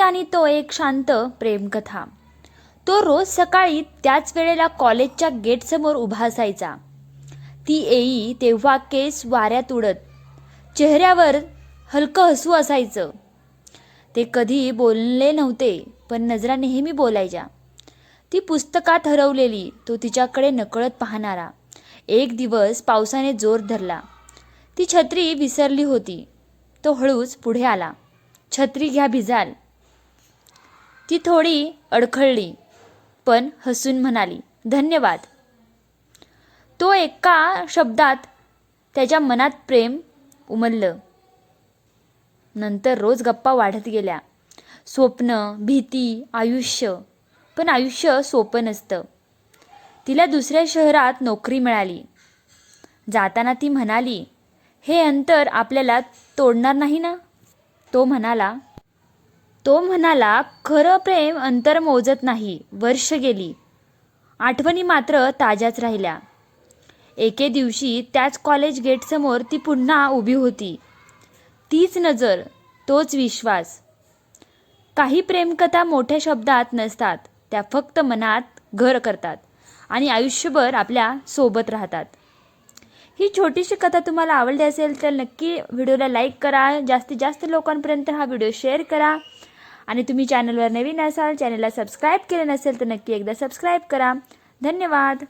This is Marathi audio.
आणि तो एक शांत प्रेमकथा। तो रोज सकाळी त्याच वेळेला कॉलेजच्या गेटसमोर उभा असायचा। ती येई तेव्हा केस वाऱ्यात उडत, चेहऱ्यावर हलकं हसू असायचं। ते कधी बोलले नव्हते, पण नजरा नेहमी बोलायच्या। ती पुस्तकात हरवलेली, तो तिच्याकडे नकळत पाहणारा। एक दिवस पावसाने जोर धरला। ती छत्री विसरली होती। तो हळूच पुढे आला। छत्री घ्या, भिजाल। ती थोडी अडखळली, पण हसून म्हणाली, धन्यवाद। तो एका शब्दात त्याच्या मनात प्रेम उमललं। नंतर रोज गप्पा वाढत गेल्या। स्वप्न, भीती, आयुष्य। पण आयुष्य सोपं नसतं। तिला दुसऱ्या शहरात नोकरी मिळाली। जाताना ती म्हणाली, हे अंतर आपल्याला तोडणार नाही ना? तो म्हणाला, खरं प्रेम अंतर मोजत नाही। वर्ष गेली, आठवणी मात्र ताज्याच राहिल्या। एके दिवशी त्याच कॉलेज गेटसमोर ती पुन्हा उभी होती। तीच नजर, तोच विश्वास। काही प्रेमकथा मोठ्या शब्दात नसतात, त्या फक्त मनात घर करतात आणि आयुष्यभर आपल्या सोबत राहतात। ही छोटीशी कथा तुम्हाला आवडली असेल तर नक्की व्हिडिओला लाईक करा, जास्तीत जास्त लोकांपर्यंत हा व्हिडिओ शेअर करा आणि तुम्ही चॅनलवर नवीन असाल, चॅनलला सबस्क्राईब केले नसेल तर नक्की एकदा सबस्क्राईब करा। धन्यवाद।